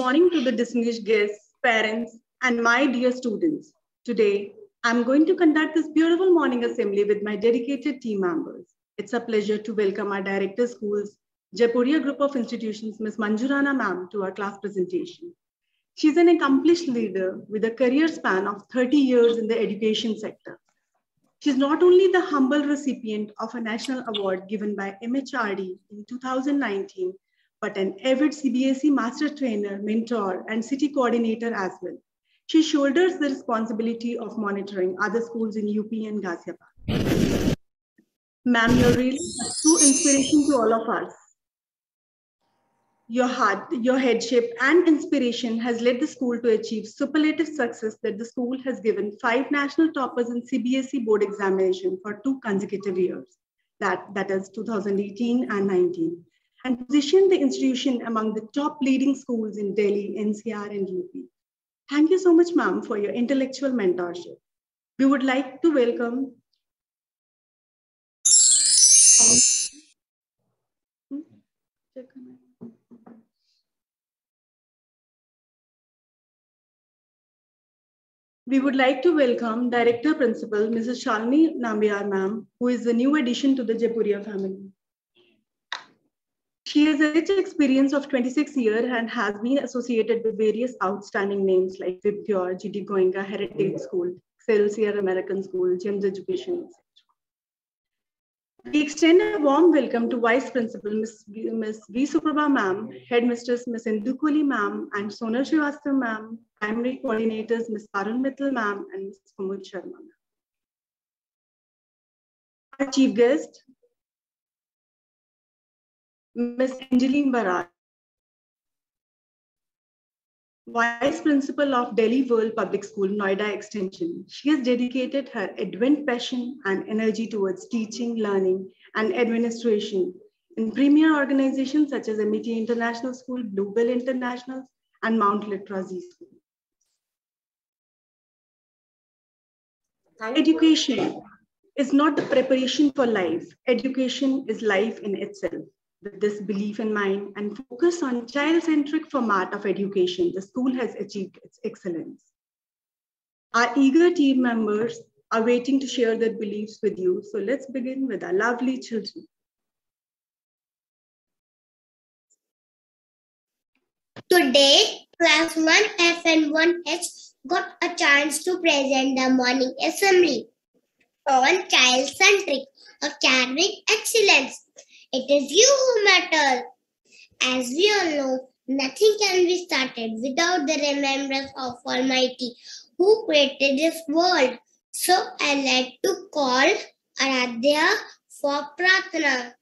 morning to the distinguished guests, parents, and my dear students. Today, I'm going to conduct this beautiful morning assembly with my dedicated team members. It's a pleasure to welcome our Director Schools, Jaipuria Group of Institutions, Ms. Manju Rana ma'am, to our class presentation. She's an accomplished leader with a career span of 30 years in the education sector. She's not only the humble recipient of a national award given by MHRD in 2019, but an avid CBSE master trainer, mentor, and city coordinator as well. She shoulders the responsibility of monitoring other schools in UP and Ghaziabad. Ma'am, you're really a true inspiration to all of us. Your heart, your headship, and inspiration has led the school to achieve superlative success that the school has given 5 national toppers in CBSE board examination for 2 consecutive years, that is 2018 and 19, and positioned the institution among the top leading schools in Delhi, NCR, and UP. Thank you so much, ma'am, for your intellectual mentorship. We would like to welcome Director Principal, Mrs. Shalini Nambiar ma'am, who is the new addition to the Jaipuria family. She has a rich experience of 26 years and has been associated with various outstanding names like Vibgyor, GD Goenka Heritage School, Excelsior American School, James Education, etc. We extend a warm welcome to Vice Principal, Ms. V. Suprabha ma'am, Headmistress, Ms. Indu Kohli ma'am, and Sonal Srivastava ma'am, Primary Coordinators, Ms. Parul Mittal ma'am, and Ms. Kumud Sharma ma'am. Our Chief Guest, Ms. Anjaleen Berar, Vice Principal of Delhi World Public School, Noida Extension. She has dedicated her advent passion and energy towards teaching, learning, and administration in premier organizations such as MIT International School, Bluebell International, and Mount Literacy School. Education is not the preparation for life. Education is life in itself. With this belief in mind and focus on child-centric format of education, the school has achieved its excellence. Our eager team members are waiting to share their beliefs with you. So let's begin with our lovely children. Today, class 1F and 1H got a chance to present the morning assembly on child-centric, academic excellence. It is you who matter. As we all know, nothing can be started without the remembrance of Almighty who created this world. So I like to call Aradhya for Pratana.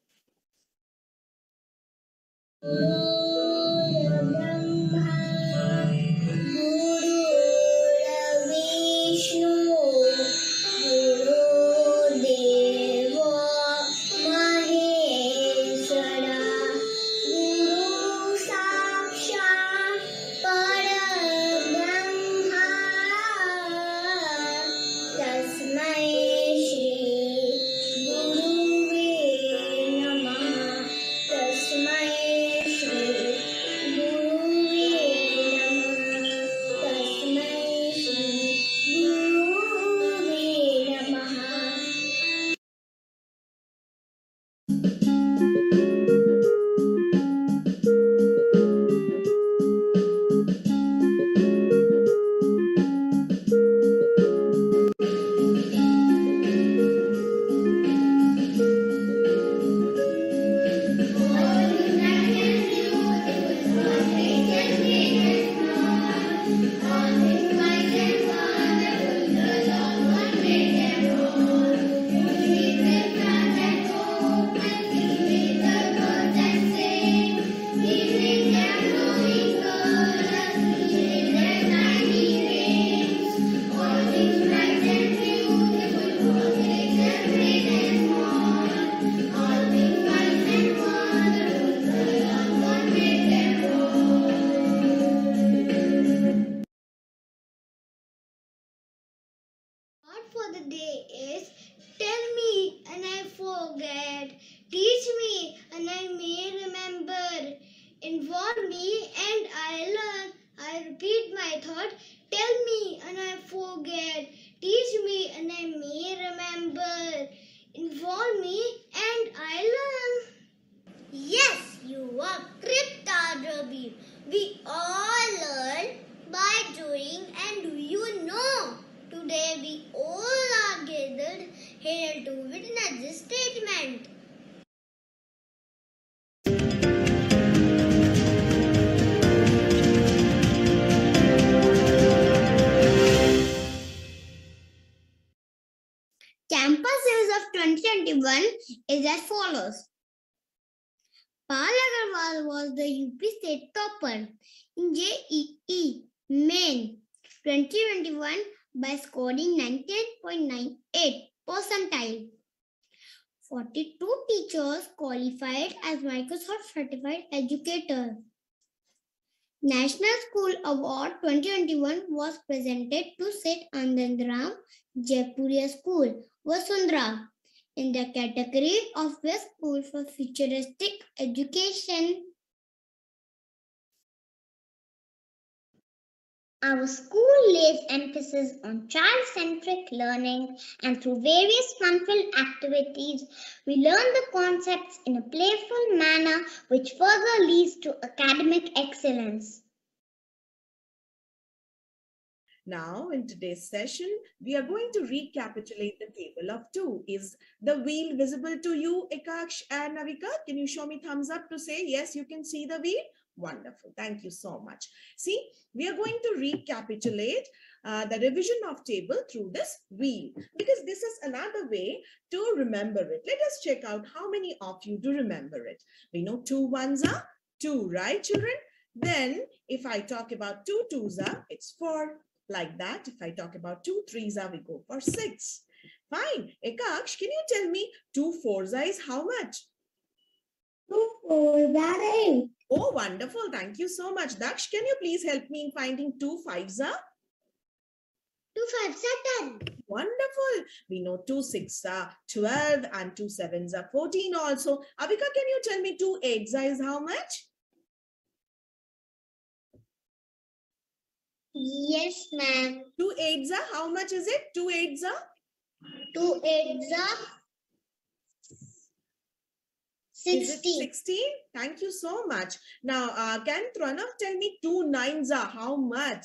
For the day is tell me and I forget, teach me and I may remember, involve me and I learn, I repeat my thought. Tell me and I forget. Teach me and I may remember. Inform me and I learn. Yes, you are correct, Rabi. We all learn by doing, and you know, today we all are gathered here to witness this statement. Campus News of 2021 is as follows. Pal Agarwal was the UP State topper in JEE Main 2021 by scoring 98.98 percentile. 42 teachers qualified as Microsoft Certified Educators. National School Award 2021 was presented to Seth Anandaram Jaipuria School, Vasundhara, in the category of Best School for Futuristic Education. Our school lays emphasis on child-centric learning, and through various fun-filled activities, we learn the concepts in a playful manner which further leads to academic excellence. Now, in today's session, we are going to recapitulate the table of 2. Is the wheel visible to you, Ekaksh and Navika? Can you show me thumbs up to say, yes, you can see the wheel? Wonderful. Thank you so much. See, we are going to recapitulate the revision of table through this wheel, because this is another way to remember it. Let us check out how many of you do remember it. We know 2 ones are 2, right, children? Then if I talk about 2 twos are, it's 4. Like that. If I talk about 2 threes are, we go for 6. Fine. Ekaksh, can you tell me 2 fours are is how much? 2 4s are 8. Oh, wonderful. Thank you so much. Daksh, can you please help me in finding 2 fives are? 2 5s are 10. Wonderful. We know 2 6s are 12 and 2 7s are 14 also. Avika, can you tell me 2 8s are is how much? Yes, ma'am. 2 8s are, how much is it? 2 8s are? 2 8s are 16. Is it 16? Thank you so much. Now, can Pranav tell me 2 9s are how much?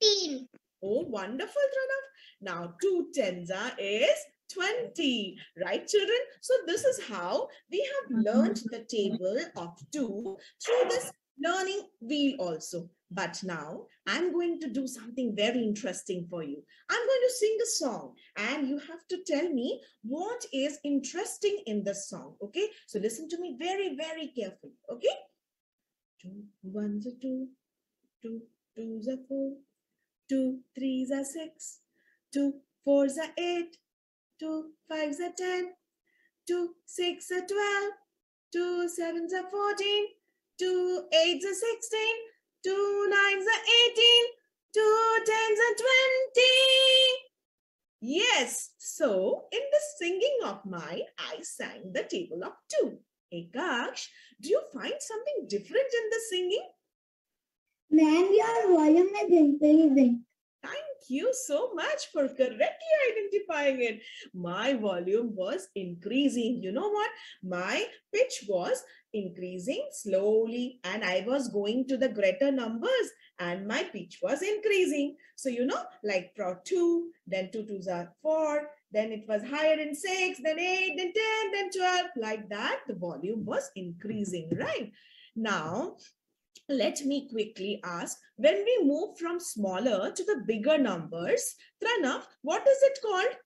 18. Oh, wonderful, Pranav. Now, 2 10s are is 20. Right, children? So, this is how we have learned the table of 2 through this learning wheel also. But now I'm going to do something very interesting for you. I'm going to sing a song and you have to tell me what is interesting in the song. Okay, so listen to me very, very carefully. Okay, 2 1s are 2, 2 2s are 4, 2 3s are 6, 2 4s are 8, 2 5s are 10, 2 6 are 12, 2 7s are 14, 2 8s are 16, 2 9s are 18, 2 10s are 20. Yes, so in the singing of mine, I sang the table of 2. Ekaksh, do you find something different in the singing? Ma'am, your volume is increasing. Thank you so much for correctly identifying it. My volume was increasing. You know what? My pitch was increasing slowly and I was going to the greater numbers and my pitch was increasing. So, you know, like for 2, then 2 2s are 4, then it was higher in 6, then 8, then 10, then 12. Like that, the volume was increasing, right? Now, let me quickly ask, when we move from smaller to the bigger numbers, Pranav, what is it called?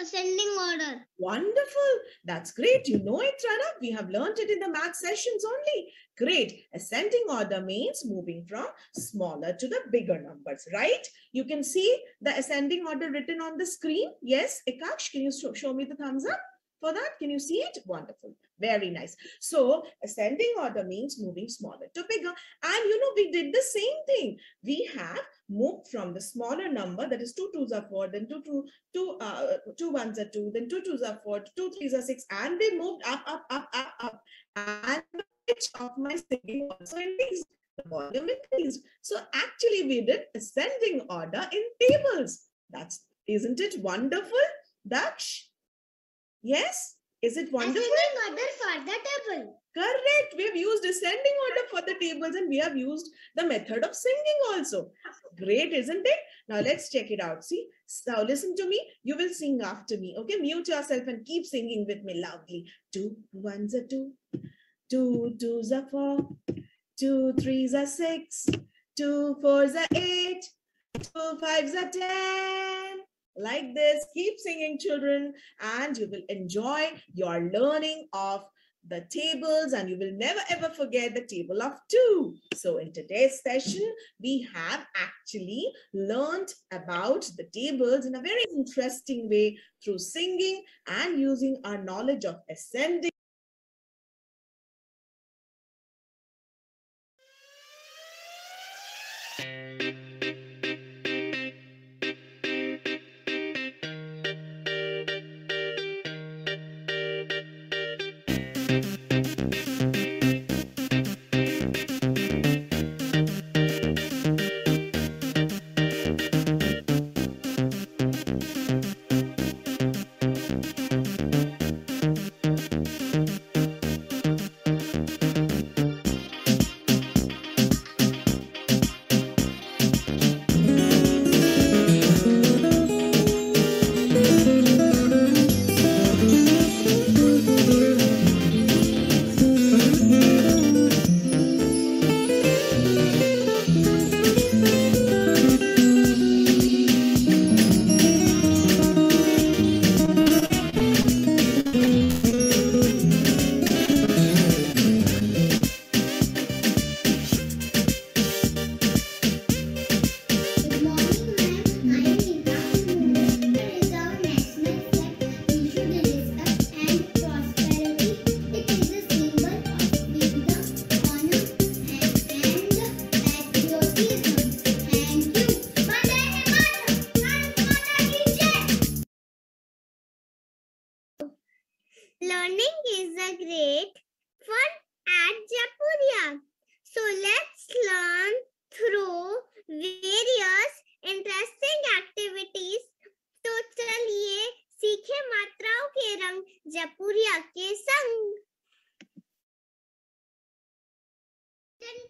Ascending order. Wonderful. That's great. You know it, Pranav. We have learned it in the math sessions only. Great. Ascending order means moving from smaller to the bigger numbers, right? You can see the ascending order written on the screen. Yes, Ekaksh, can you show me the thumbs up? For that, can you see it? Wonderful. Very nice. So ascending order means moving smaller to bigger. And you know, we did the same thing. We have moved from the smaller number, that is 2 2s are 4, then 2 1s are 2, then 2 2s are 4, 2 3s are 6, and we moved up. And the pitch of my singing also increased. The volume increased. So actually we did ascending order in tables. Isn't it wonderful, Daksh? Yes? Is it wonderful? Ascending order for the table. Correct. We have used ascending order for the tables and we have used the method of singing also. Great, isn't it? Now let's check it out. See, now listen to me. You will sing after me. Okay, mute yourself and keep singing with me loudly. 2 1s are 2, 2 2s are 4, 2 3s are 6, 2 4s are 8, 2 5s are 10. Like this, keep singing, children, and you will enjoy your learning of the tables, and you will never ever forget the table of 2. So in today's session, we have actually learned about the tables in a very interesting way through singing and using our knowledge of ascending. Learning is a great fun at Jaipuria. So let's learn through various interesting activities. तो चलिए सीखे मात्राओं के रंग जयपुरिया के संग।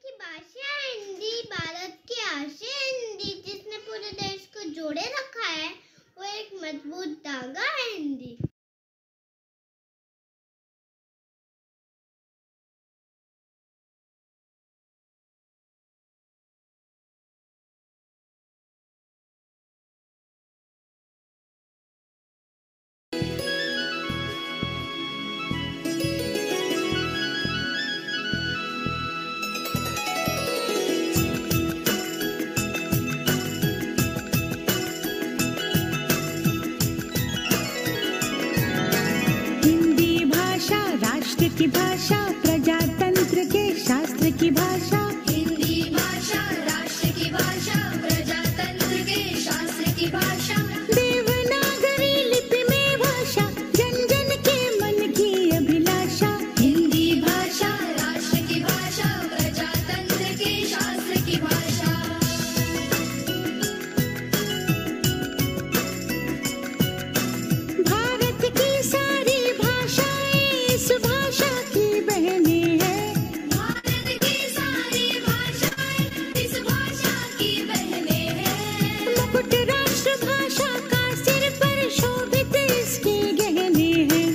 की भाषा हिंदी, भारत की आशा हिंदी, जिसने पूरे देश को जोड़े रखा है, वो एक मजबूत धागा है हिंदी। की भाषा प्रजातंत्र के शास्त्र की भाषा, हिंदी भाषा राष्ट्र की भाषा, प्रजातंत्र के शास्त्र की भाषा, देवनागरी लिपि में भाषा, जन जन के मन की अभिलाषा। हिंदी भाषा राष्ट्र की भाषा, प्रजातंत्र के शास्त्र की भाषा। भारत की सारी भाषाएं इस भाषा की बहनें हैं। भारत की सारी भाषाएं इस भाषा की बहनें हैं। मुकुट राष्ट्र भाषा का सिर पर शोभित इसके गहने हैं।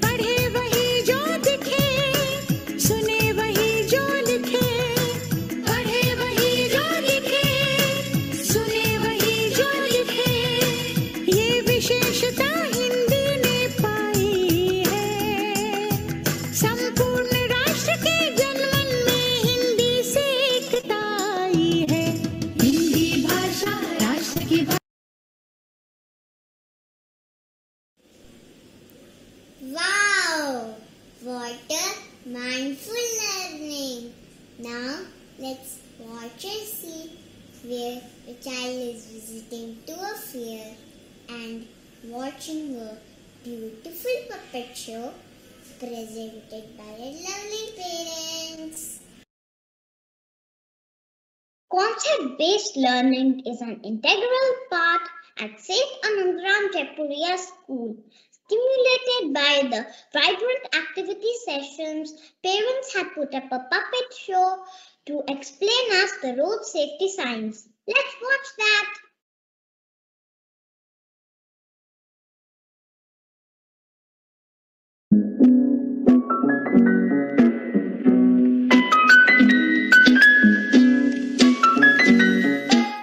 पढ़े वही जो दिखे, सुने वही जो लिखे, पढ़े वही जो लिखे, सुने वही जो लिखे। ये विशेषता हिंदी ने पाई है। संपूर्ण राष्ट्र के जनमन में हिंदी से एकता आई है। हिंदी भाषा राष्ट्र की भाषा। Wow! What a mindful learning. Now let's watch and see where a child is visiting to a fair and watching a beautiful puppet show presented by our lovely parents. Concept-based learning is an integral part at Seth Anandaram Jaipuria School. Stimulated by the vibrant activity sessions, parents have put up a puppet show to explain us the road safety signs. Let's watch that.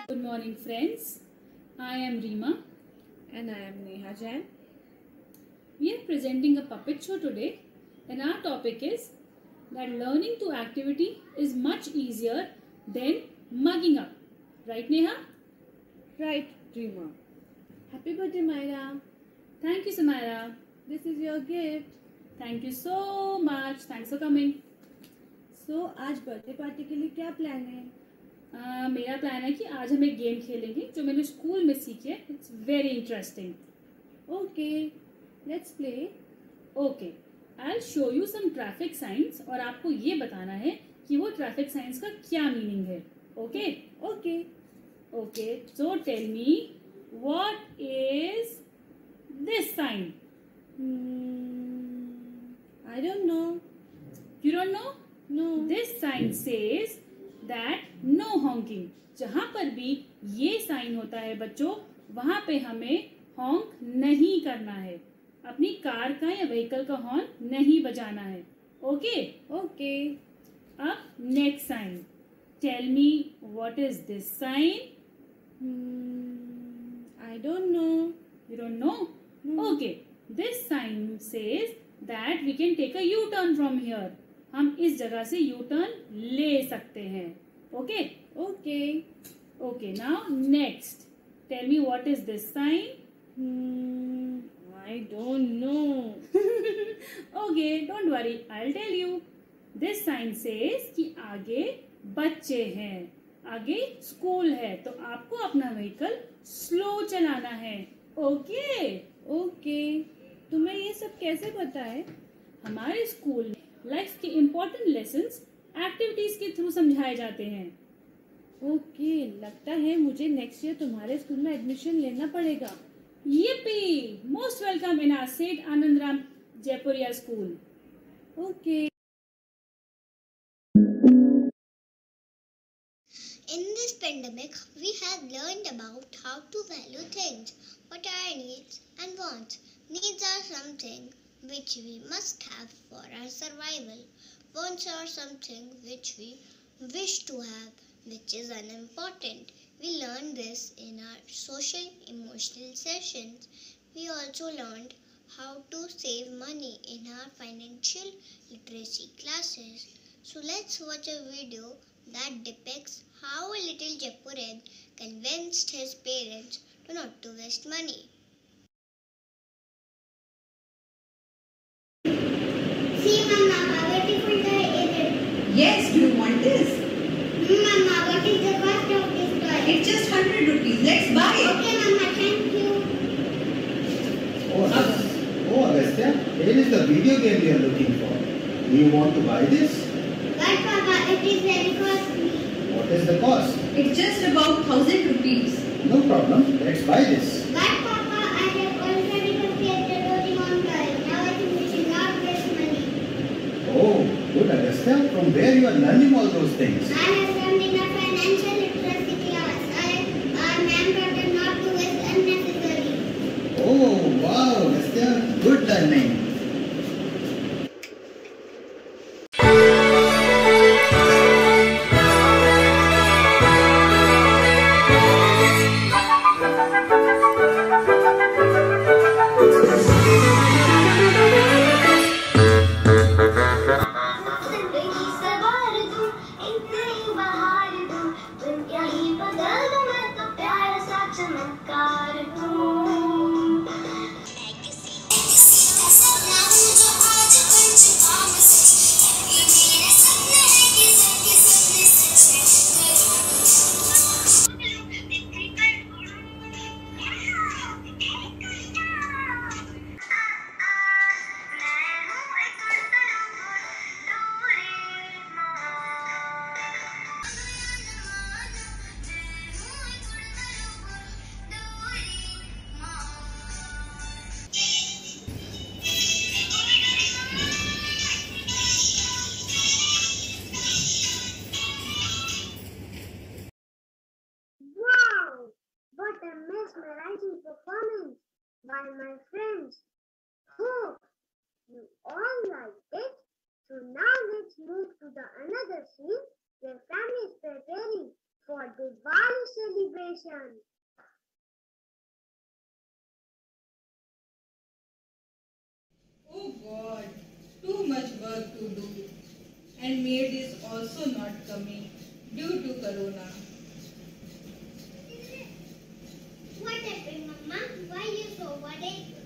Good morning, friends. I am Reema. And I am Neha Jain. We are presenting a puppet show today, and our topic is that learning through activity is much easier than mugging up. Right, Neha? Right, Reema. Happy birthday, Myra. Thank you, Samara. This is your gift. Thank you so much. Thanks for coming. So, आज birthday party के लिए क्या plan है? मेरा plan है कि आज हम एक गेम खेलेंगे जो मैंने स्कूल में सीखी है. It's very interesting. Okay, let's play. Okay, I will show you some traffic science और आपको ये बताना है कि वो ट्रैफिक साइंस का क्या मीनिंग है. Okay Okay. Okay, so tell me what is this sign. I don't know. You don't know? No. This sign says that no honking. जहां पर भी ये साइन होता है बच्चों, वहां पे हमें हॉन्क नहीं करना है. अपनी कार का या व्हीकल का हॉर्न नहीं बजाना है. Okay Okay. अब next sign. Tell me what is this sign. I don't know. You don't know? No. Okay. This sign says that we can take a U-turn from here. हम इस जगह से U-turn ले सकते हैं. Okay? Okay. Okay. Now next. Tell me what is this sign. I don't know. Okay. Don't worry. I'll tell you. This sign says कि आगे बच्चे हैं. आगे स्कूल है. तो आपको अपना व्हीकल स्लो चलाना है. ओके? Okay. तुम्हें ये सब कैसे पता है? हमारे स्कूल में लाइफ के इम्पोर्टेंट लेसन्स एक्टिविटीज के थ्रू समझाए जाते हैं. ओके, लगता है मुझे नेक्स्ट ईयर तुम्हारे स्कूल में एडमिशन लेना पड़ेगा. Yippee! Most welcome in our Seth Anandaram Jaipuria school. Okay. In this pandemic, we have learned about how to value things. What are our needs and wants? Needs are something which we must have for our survival. Wants are something which we wish to have, which is unimportant. We learned this in our social emotional sessions. We also learned how to save money in our financial literacy classes. So let's watch a video that depicts how a little Jaipurian convinced his parents to not to waste money. See, Mama, how beautiful toy is it? Yes, do you want this? Mama, what is the cost of this toy? It's just 100 rupees. Let's buy it. Okay, Mama, thank you. Oh, Agastya, here is the video game you are looking for. Do you want to buy this? But Papa, it is very costly. What is the cost? It's just about 1000 rupees. No problem. Let's buy this. But Papa, I have already purchased a Doraemon toy. Now I think we should not waste money. Oh, good, Agastya. From where you are learning all those things? I have learned in a financial literacy class. Our ma'am taught us not to waste unnecessarily. Oh, wow, Agastya. Good timing. Legacy What a mesmerizing performance by my friends. Hope you all liked it. So now let's move to the another scene where families preparing for Diwali celebration. Oh God, too much work to do. And maid is also not coming due to corona. What happened, Mama? Why you so worried?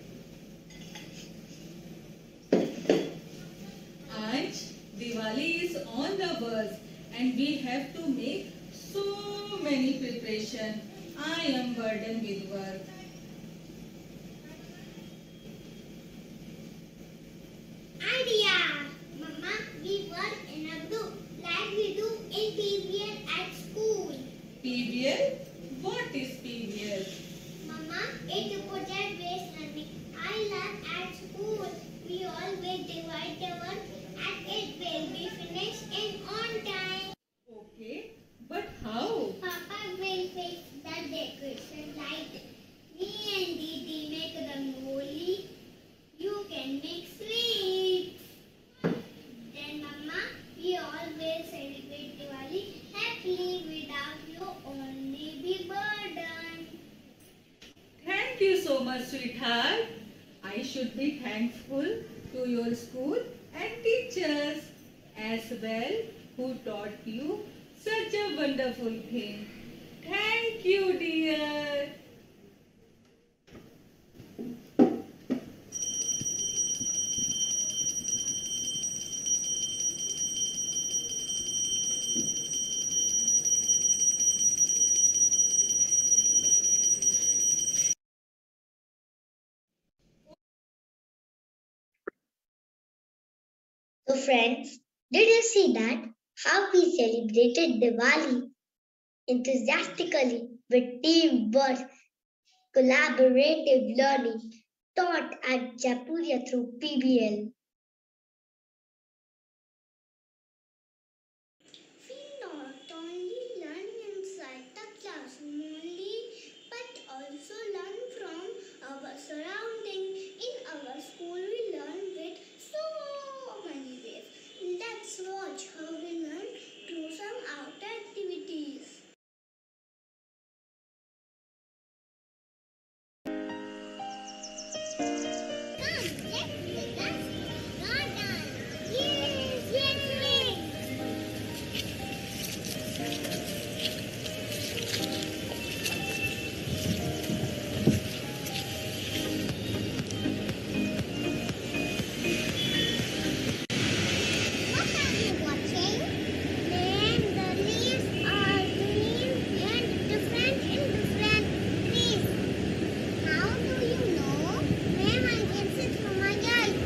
Anj, Diwali is on the bus and we have to make so many preparations. I am burdened with work. Idea! Mama, we work in a group like we do in PBL at school. PBL? What is PBL? Mama, it's a project-based learning. I learn at school. We always divide the work and it will be finished in on time. Okay, but how? Papa will fix the decoration light. Me and Didi make rangoli. You can make sweets. Then Mama, we always celebrate Diwali happily without you only be burdened. Thank you so much, sweetheart. I should be thankful to your school and teachers as well who taught you such a wonderful thing. Thank you, dear. So friends, did you see that? How we celebrated Diwali enthusiastically with teamwork, collaborative learning taught at Jaipuria through PBL. We not only learn inside the classroom only, but also learn from our surroundings. In our school, we learn with so many ways. Let's watch how we learn through some outer activities. Come, let's make us garden. Yes, yes, What are you watching? Man, the leaves are green and different in different trees. How do you know? Man, I can see through my eyes.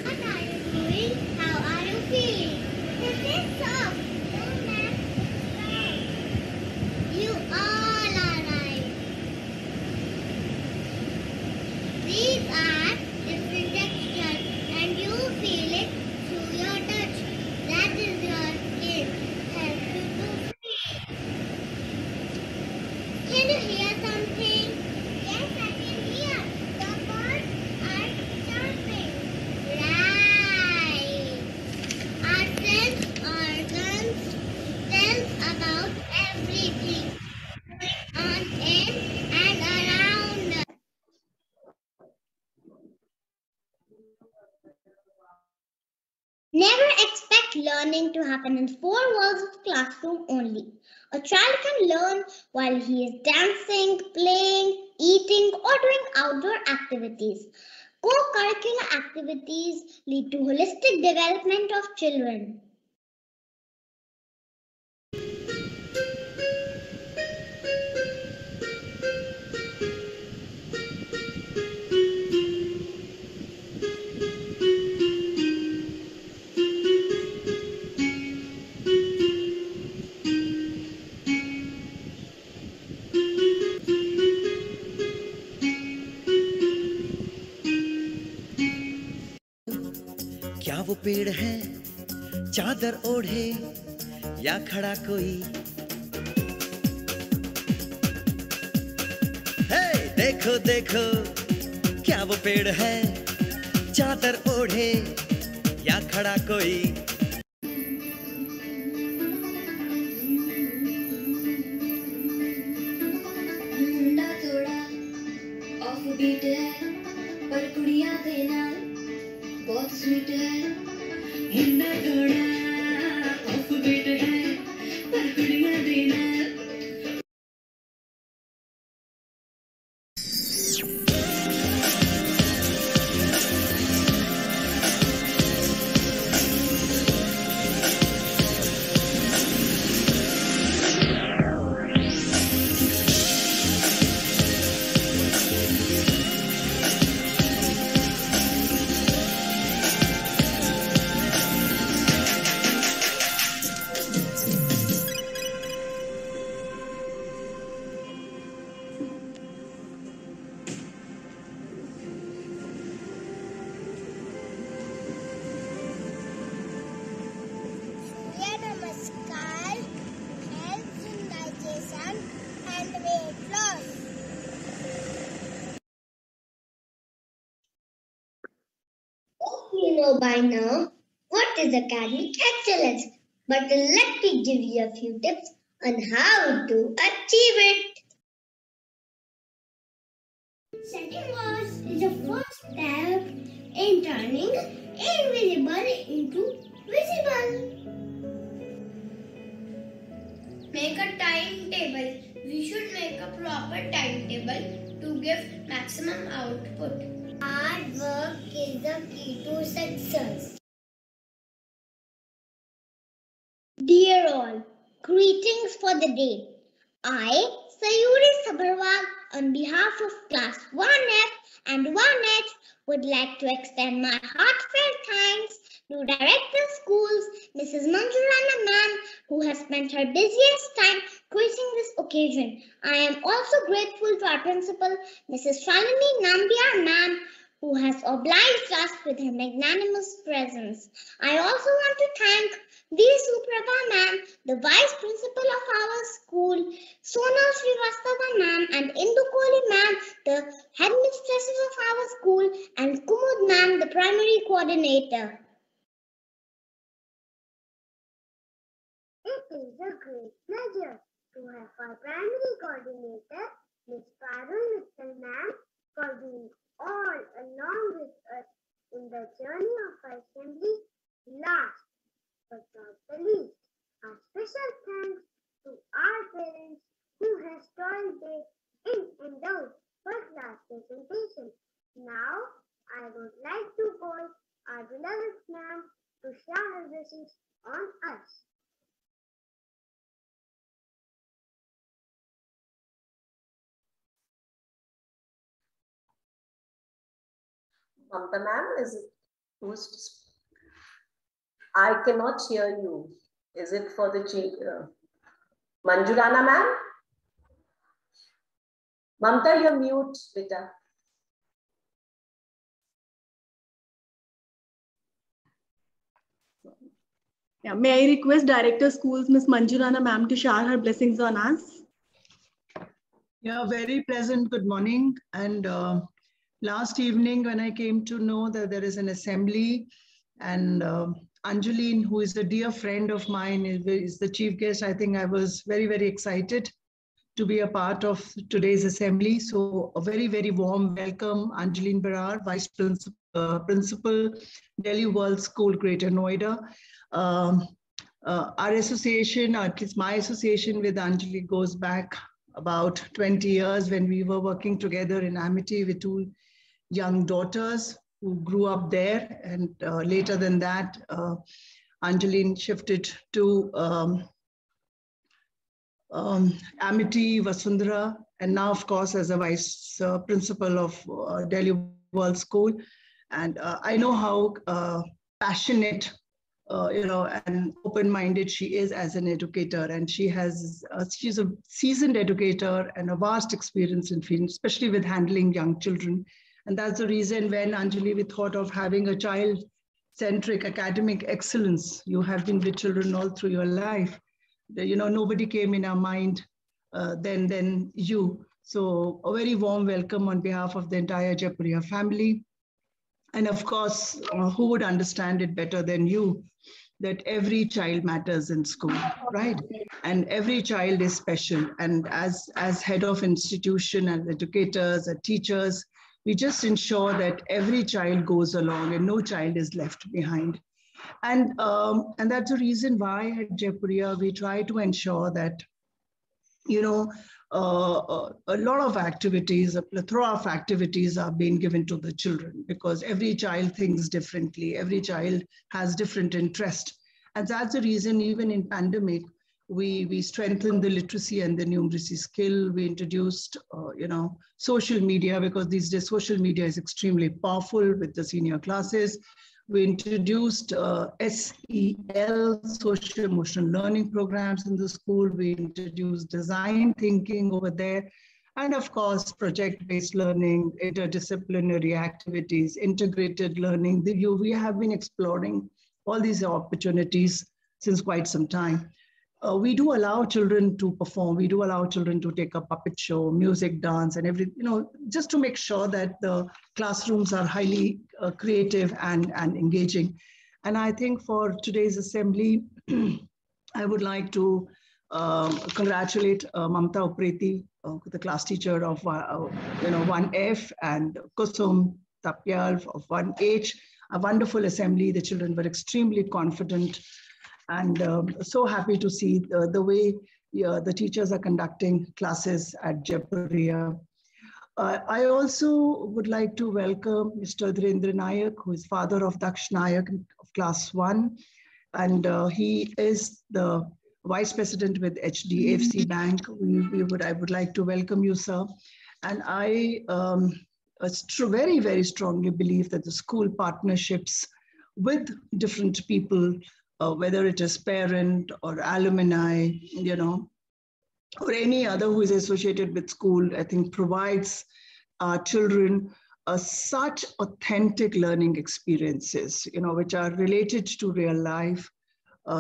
What are you doing? How are you feeling? This is soft. Don't act strong. You all are right. These are different textures and you feel it through your touch. That is your skin. Helps you to breathe. Can you hear something? Yes, I can hear. The birds are chirping. Right. Our sense organs tell about everything going on in and around us. Never expect learning to happen in four walls of classroom only. A child can learn while he is dancing, playing, eating, or doing outdoor activities. Co-curricular activities lead to holistic development of children. वो पेड़ है चादर ओढ़े या खड़ा कोई? हे देखो देखो क्या वो पेड़ है चादर ओढ़े या खड़ा कोई? मुंडा थोड़ा ऑफ बीट है पर कुड़िया देना बहुत स्वीट है। मुंडा थोड़ा ऑफ बीट है पर कुड़िया देना। Namaskar helps in digestion and weight loss. Hope you know by now what is academic excellence, but let me give you a few tips on how to achieve it. Setting goals is the first step in turning invisible into visible. Make a timetable. We should make a proper timetable to give maximum output. Hard work is the key to success. Dear all, greetings for the day. I, Sayuri Sabharwal, on behalf of Class 1F and 1H, would like to extend my heartfelt thanks to Director of Schools, Mrs. Manju Rana ma'am, who has spent her busiest time gracing this occasion. I am also grateful to our principal, Mrs. Shalini Nambiar ma'am, who has obliged us with her magnanimous presence. I also want to thank D. Suprabha ma'am, the Vice Principal of our school, Sonal Srivastava ma'am and Indu Kohli ma'am, the headmistresses of our school, and Kumud ma'am, the primary coordinator. It is a great pleasure to have our primary coordinator, Ms. Parul Mittal ma'am, for being all along with us in the journey of our assembly. Last but not the least, a special thanks to our parents who have toiled day in and out for class presentation. Now, I would like to call our beloved ma'am to share her blessings on us. Mamta ma'am, is it who's? I cannot hear you. Is it for the Manju Rana ma'am? Mamta, you're mute, beta. Yeah, may I request Director of Schools, Ms. Manju Rana ma'am, to share her blessings on us? Yeah, very pleasant good morning. And last evening when I came to know that there is an assembly and Anjaleen, who is a dear friend of mine, is the chief guest, I think I was very, very excited to be a part of today's assembly. So a very, very warm welcome, Anjaleen Berar, Vice Principal, Delhi World School, Greater Noida. Our association, at least my association with Anjali, goes back about 20 years when we were working together in Amity with two young daughters who grew up there. And later than that, Anjaleen shifted to Amity, Vasundhara, and now, of course, as a vice principal of Delhi World School. And I know how passionate and open-minded she is as an educator, and she's a seasoned educator and a vast experience in field, especially with handling young children. And that's the reason when Anjali, we thought of having a child CENTRIC, academic excellence. You have been with children all through your life. Nobody came in our mind than you. So a very warm welcome on behalf of the entire Jaipuria family. And of course, who would understand it better than you, that every child matters in school, right? And every child is special. And as head of institution, as educators, as teachers, we just ensure that every child goes along and no child is left behind. And that's the reason why at Jaipuria, we try to ensure that, a lot of activities, a plethora of activities are being given to the children, because every child thinks differently. Every child has different interest. And that's the reason even in pandemic, we strengthened the literacy and the numeracy skill. We introduced, social media, because these days social media is extremely powerful with the senior classes. We introduced SEL, social emotional learning programs in the school. We introduced design thinking over there. And of course, project-based learning, interdisciplinary activities, integrated learning. We have been exploring all these opportunities since quite some time. We do allow children to perform. We do allow children to take a puppet show, music, dance, and everything, just to make sure that the classrooms are highly creative and engaging. And I think for today's assembly, I would like to congratulate Mamta Upreti, the class teacher of 1F, and Kusum Tapyal of 1H, a wonderful assembly. The children were extremely confident. And so happy to see the way the teachers are conducting classes at Jaipuria. I also would like to welcome Mr. Dhirendra Nayak, who is father of Daksh Nayak of class 1. And he is the vice president with HDFC Bank. I would like to welcome you, sir. And I very, very strongly believe that the school partnerships with different people, whether it is parent or alumni, or any other who is associated with school, I think provides our children such authentic learning experiences, which are related to real life,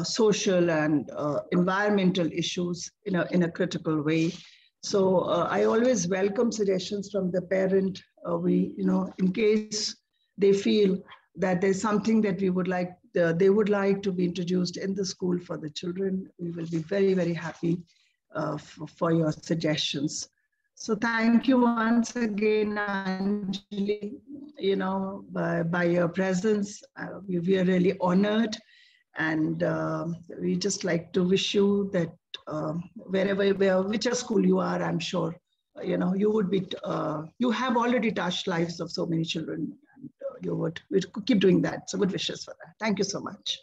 social and environmental issues in a critical way. So I always welcome suggestions from the parent. In case they feel that there's something that they would like to be introduced in the school for the children, we will be very, very happy for your suggestions. So thank you once again, Anjali, by your presence. We are really honored, and we just like to wish you that whichever school you are, I'm sure, you would be, you have already touched lives of so many children. You would keep doing that. So good wishes for that. Thank you so much.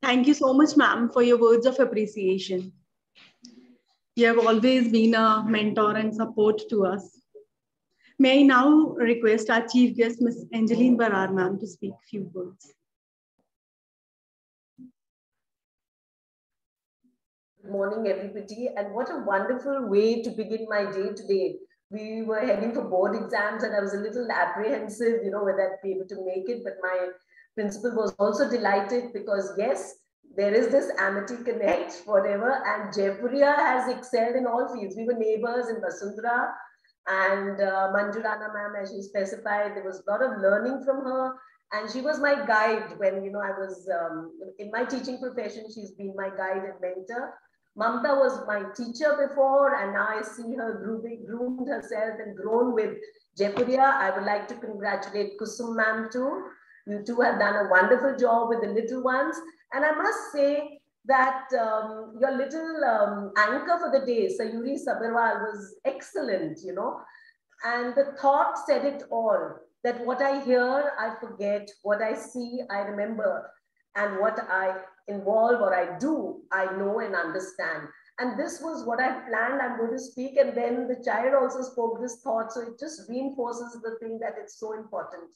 Thank you so much, ma'am, for your words of appreciation. You have always been a mentor and support to us. May I now request our chief guest, Ms. Anjaleen Berar, ma'am, to speak a few words. Good morning, everybody, and what a wonderful way to begin my day today. We were heading for board exams, and I was a little apprehensive, whether I'd be able to make it, but my principal was also delighted because, yes, there is this amity connect, whatever, and Jaipuria has excelled in all fields. We were neighbors in Vasundhara, and Manju Rana ma'am, as she specified, there was a lot of learning from her, and she was my guide when, I was in my teaching profession. She's been my guide and mentor. Mamta was my teacher before, and now I see her groomed herself and grown with Jaipuria. I would like to congratulate Kusum ma'am too. You two have done a wonderful job with the little ones. And I must say that your little anchor for the day, Sayuri Sabharwal, was excellent, and the thought said it all, that what I hear, I forget, what I see, I remember, and what I involve or I do, I know and understand. And this was what I planned. I'm going to speak, and then the child also spoke this thought, so it just reinforces the thing that it's so important.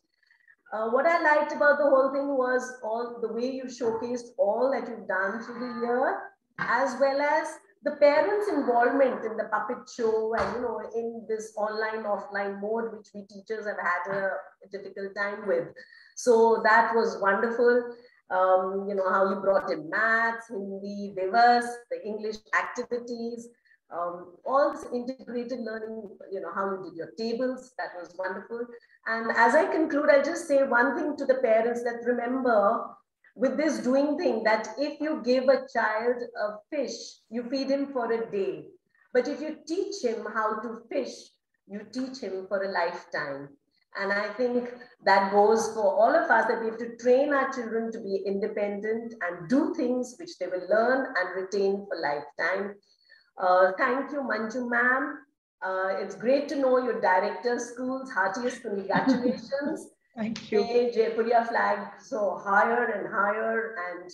What I liked about the whole thing was all the way you showcased all that you've done through the year, as well as the parents' involvement in the puppet show and, you know, in this online, offline mode, which we teachers have had a difficult time with. So that was wonderful. You know, how you brought in maths, Hindi, Divas, the English activities, all this integrated learning, you know, how you did your tables, that was wonderful. And as I conclude, I'll just say one thing to the parents, that remember with this doing thing, that if you give a child a fish, you feed him for a day. But if you teach him how to fish, you teach him for a lifetime. And I think that goes for all of us, that we have to train our children to be independent and do things which they will learn and retain for lifetime. Thank you, Manju ma'am. It's great to know your director schools. Heartiest congratulations. Thank you. May Jaipuria flag so higher and higher, and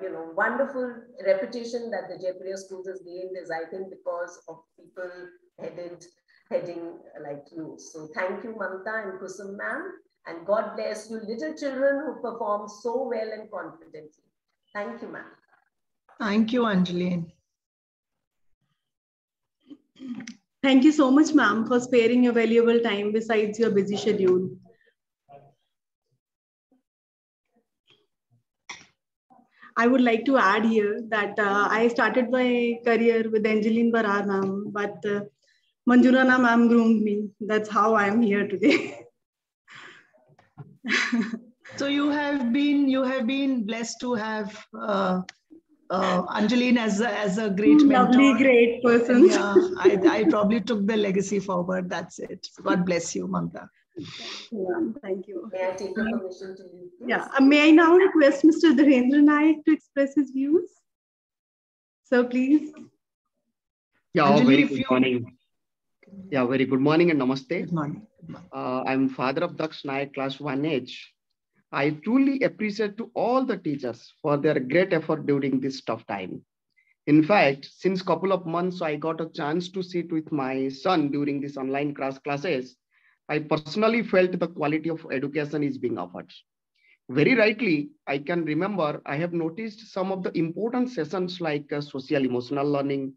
you know, wonderful reputation that the Jaipuria schools has gained is, I think, because of people heading like you. So thank you, Mamta and Kusum ma'am, and God bless you, little children who perform so well and confidently. Thank you, ma'am. Thank you, Anjaleen. Thank you so much, ma'am, for sparing your valuable time besides your busy schedule. I would like to add here that I started my career with Anjaleen Berar ma'am, but Manju Rana ma'am groomed me. That's how I am here today. So you have been blessed to have Anjaleen as a great mentor. Lovely, great person. Yeah, I probably took the legacy forward. That's it. God bless you, Mamta. Thank you. May I take your permission to leave? Yeah. May I now request Mr. Dhirendra Naik to express his views? So please. Yeah, Anjali, very good morning. Yeah, very good morning and namaste. Good morning. I'm father of Daksh Naik, class 1H. I truly appreciate to all the teachers for their great effort during this tough time. In fact, since couple of months, I got a chance to sit with my son during these online classes. I personally felt the quality of education is being offered. Very rightly, I can remember I have noticed some of the important sessions like social emotional learning,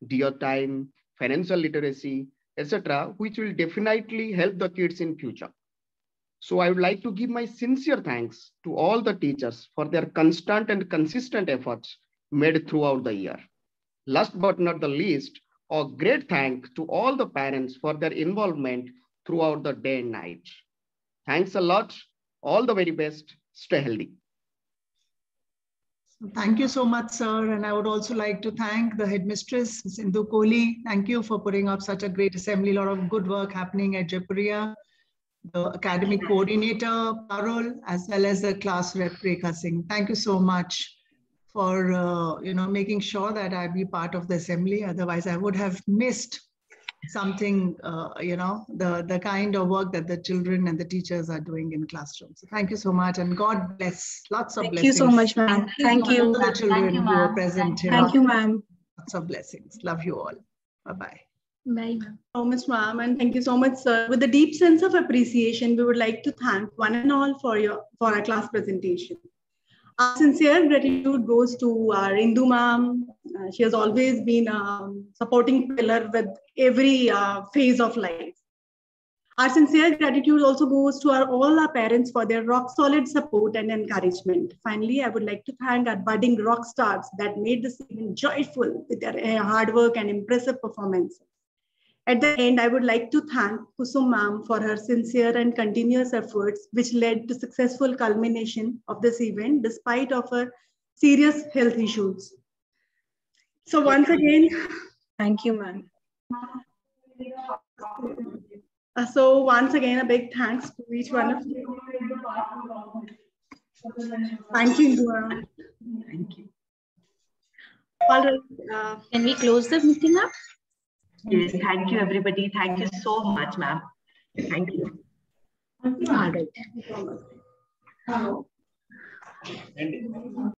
dear time, financial literacy, etc., which will definitely help the kids in future. So I would like to give my sincere thanks to all the teachers for their constant and consistent efforts made throughout the year. Last but not the least, a great thank to all the parents for their involvement throughout the day and night. Thanks a lot. All the very best. Stay healthy. Thank you so much, sir. And I would also like to thank the headmistress, Ms. Indu Kohli. Thank you for putting up such a great assembly. A lot of good work happening at Jaipuria. The academic coordinator, Parul, as well as the class rep, Rekha Singh. Thank you so much for making sure that I be part of the assembly. Otherwise, I would have missed something, the kind of work that the children and the teachers are doing in classrooms. So thank you so much, and God bless. Lots of blessings. Thank you so much, ma'am. Thank you. The children who are present here. Thank you, ma'am. Lots of blessings. Love you all. Bye-bye. Bye. So much, ma'am, and thank you so much, sir. With a deep sense of appreciation, we would like to thank one and all for our class presentation. Our sincere gratitude goes to our Indu ma'am. She has always been a supporting pillar with every phase of life. Our sincere gratitude also goes to all our parents for their rock-solid support and encouragement. Finally, I would like to thank our budding rock stars that made this event joyful with their hard work and impressive performances. At the end, I would like to thank Kusum ma'am for her sincere and continuous efforts, which led to successful culmination of this event despite of her serious health issues. So once again, thank you, ma'am. So once again, a big thanks to each one of you. Thank you, Indra. Thank you. All right. Can we close the meeting up? Yes, thank you, everybody. Thank you so much, ma'am. Thank you. All right.